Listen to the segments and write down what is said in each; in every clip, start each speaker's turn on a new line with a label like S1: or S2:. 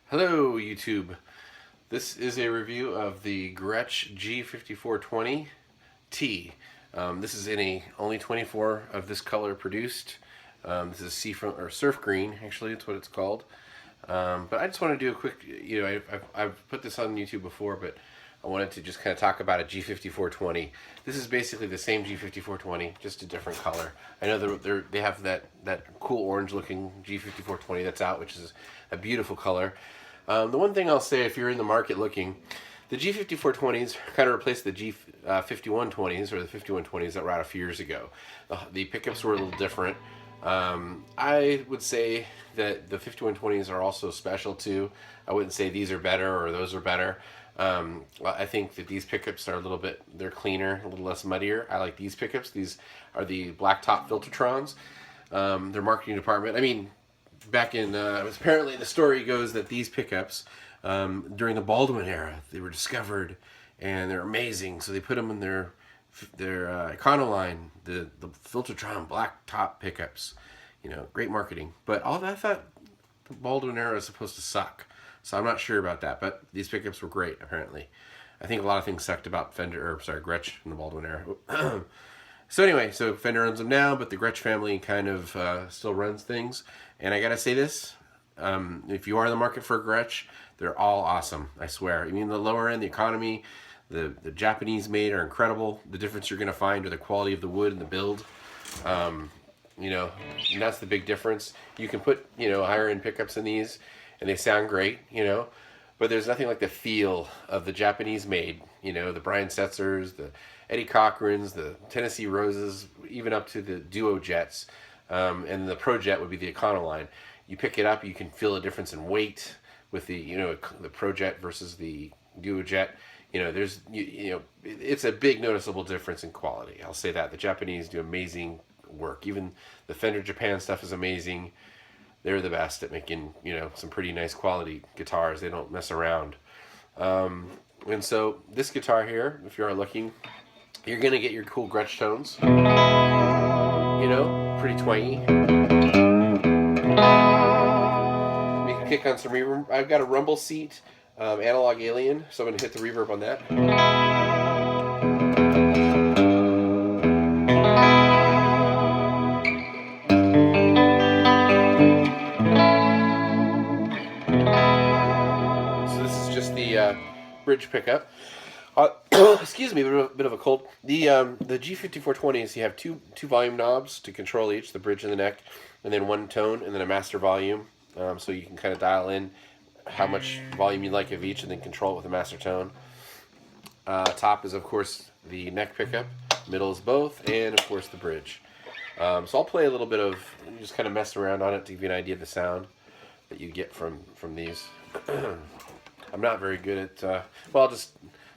S1: Hello YouTube. This is a review of the Gretsch G5420t. This is in only 24 of this color produced. This is surf green, actually, that's what it's called. But I just want to do a quick, I've put this on YouTube before, but I wanted to just kind of talk about a G5420. This is basically the same G5420, just a different color. I know they have that cool orange looking G5420 that's out, which is a beautiful color. The one thing I'll say, if you're in the market looking, the G5420s kind of replaced the G5120s or the 5120s that were out a few years ago. The pickups were a little different. I would say that the 5120s are also special too. I wouldn't say these are better or those are better. I think that these pickups are they're cleaner, a little less muddier. I like these pickups. These are the blacktop Filtertrons. Their marketing department, back in, apparently the story goes that these pickups, during the Baldwin era, they were discovered and they're amazing. So they put them in their Econoline, the Filtertron blacktop pickups. Great marketing. But I thought the Baldwin era is supposed to suck. So I'm not sure about that, but these pickups were great, apparently. I think a lot of things sucked about Gretsch in the Baldwin era. So anyway, Fender owns them now, but the Gretsch family kind of still runs things. And I gotta say this, if you are in the market for a Gretsch, they're all awesome, I swear. The lower end, the economy, the Japanese made are incredible. The difference you're gonna find are the quality of the wood and the build. And that's the big difference. You can put, higher end pickups in these, and they sound great, but there's nothing like the feel of the Japanese made, the Brian Setzers, the Eddie Cochran's, the Tennessee Roses, even up to the Duo Jets, and the Pro Jet would be the Econoline. You pick it up, you can feel a difference in weight with the Pro Jet versus the Duo Jet. It's a big noticeable difference in quality. I'll say that. The Japanese do amazing work. Even the Fender Japan stuff is amazing. They're the best at making, some pretty nice quality guitars. They don't mess around. And so this guitar here, if you are looking, you're going to get your cool Gretsch tones. Pretty twangy. We can kick on some reverb. I've got a rumble seat, analog alien, so I'm going to hit the reverb on that. Bridge pickup. Excuse me, a bit of a cold. The G5420s, you have two volume knobs to control each, the bridge and the neck, and then one tone, and then a master volume. So you can kind of dial in how much volume you like of each, and then control it with a master tone. Top is, of course, the neck pickup. Middle is both, and of course the bridge. So I'll play a little bit of, just kind of mess around on it to give you an idea of the sound that you get from these. I'm not very good at, I'll just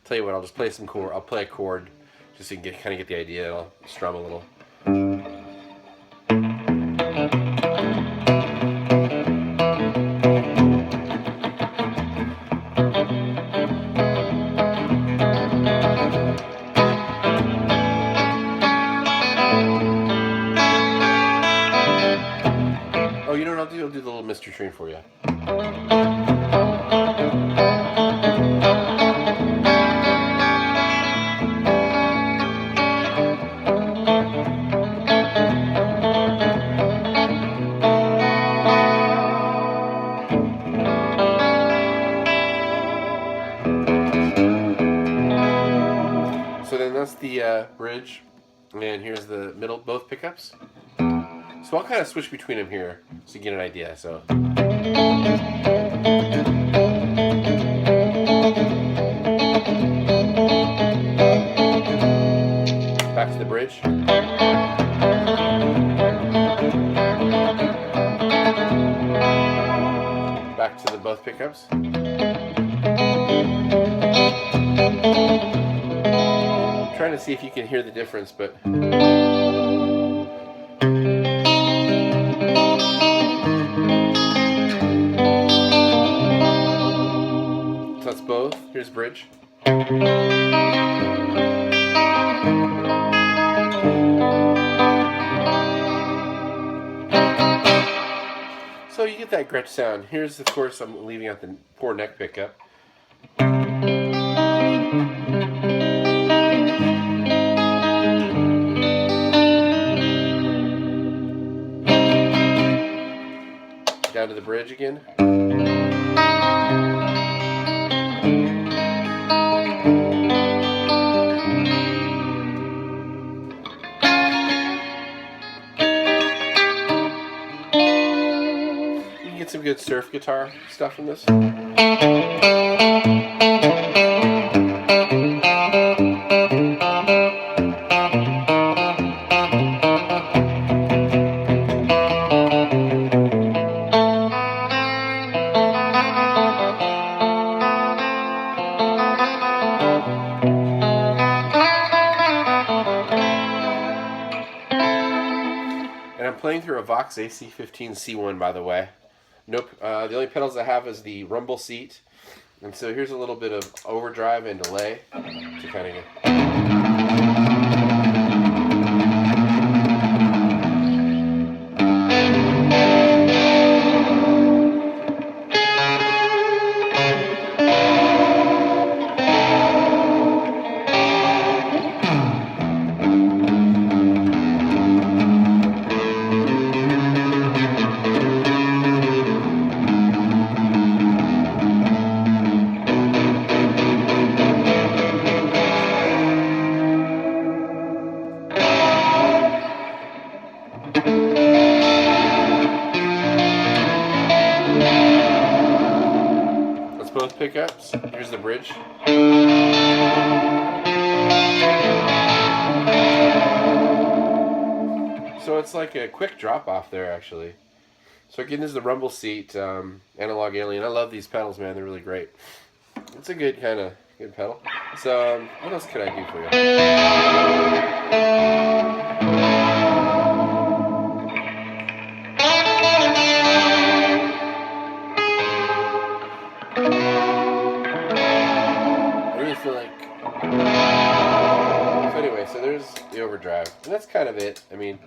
S1: tell you what, I'll just play some chord. I'll play a chord just so you can kind of get the idea. I'll strum a little. Oh, you know what I'll do? I'll do the little mystery train for you. So then that's the bridge, and here's the middle, both pickups. So I'll kind of switch between them here so you get an idea. So back to the bridge. Back to the both pickups. I'm trying to see if you can hear the difference, but so that's both. Here's bridge. So get that Gretsch sound. Here's, of course, I'm leaving out the poor neck pickup. Down to the bridge again. You can get some good surf guitar stuff from this. And I'm playing through a Vox AC15C1, by the way. Nope. The only pedals I have is the rumble seat. And so here's a little bit of overdrive and delay to kind of get... Both pickups. Here's the bridge. So it's like a quick drop off there, actually. So again, this is the rumble seat, Analog Alien. I love these pedals, man. They're really great. It's a good kind of good pedal. So what else could I do for you? So anyway, so there's the overdrive, and that's kind of it. I mean,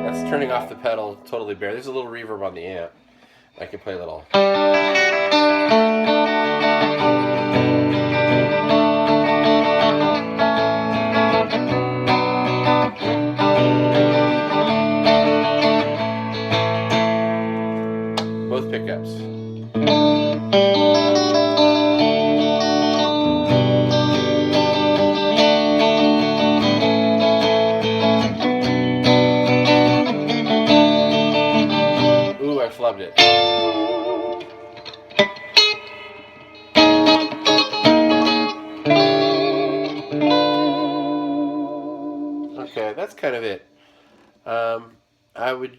S1: that's turning off the pedal totally bare. There's a little reverb on the amp. I can play a little. Both pickups. Loved it. Okay, that's kind of it.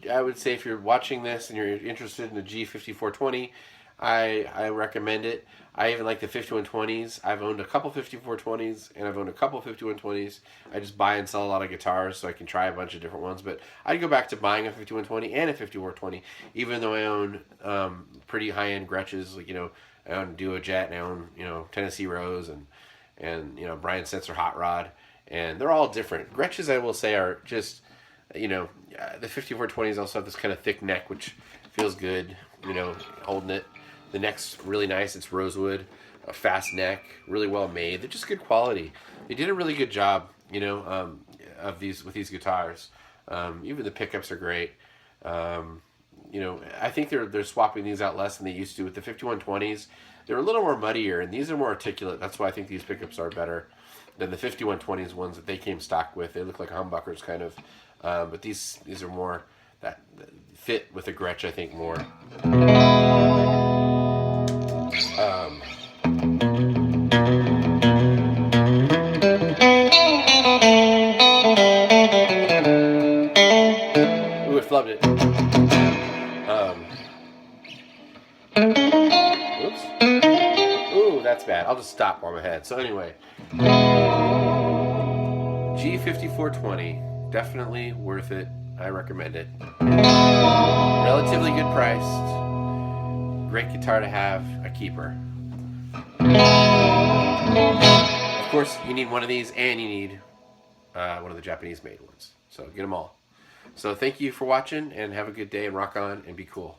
S1: I would say if you're watching this and you're interested in the G5420, I recommend it. I even like the 5120s. I've owned a couple 5420s and I've owned a couple 5120s. I just buy and sell a lot of guitars so I can try a bunch of different ones. But I'd go back to buying a 5120 and a 5420, even though I own pretty high-end Gretsches. Like, you know, I own Duo Jet and I own, you know, Tennessee Rose and you know, Brian Setzer Hot Rod, and they're all different. Gretches, I will say, are just, you know, the 5420s also have this kind of thick neck, which feels good, you know, holding it. The neck's really nice. It's rosewood, a fast neck, really well made. They're just good quality. They did a really good job, you know, with these guitars. Even the pickups are great. You know, I think they're swapping these out less than they used to. With the 5120s, they're a little more muddier, and these are more articulate. That's why I think these pickups are better than the 5120s ones that they came stock with. They look like humbuckers, kind of. But these are more that fit with the Gretsch, I think, more. Ooh, I flubbed it. Oops. Ooh, that's bad. I'll just stop while I'm ahead. So anyway, G5420, definitely worth it. I recommend it. Relatively good priced. Great guitar to have, a keeper. Of course, you need one of these, and you need one of the Japanese-made ones. So get them all. So thank you for watching, and have a good day, and rock on and be cool.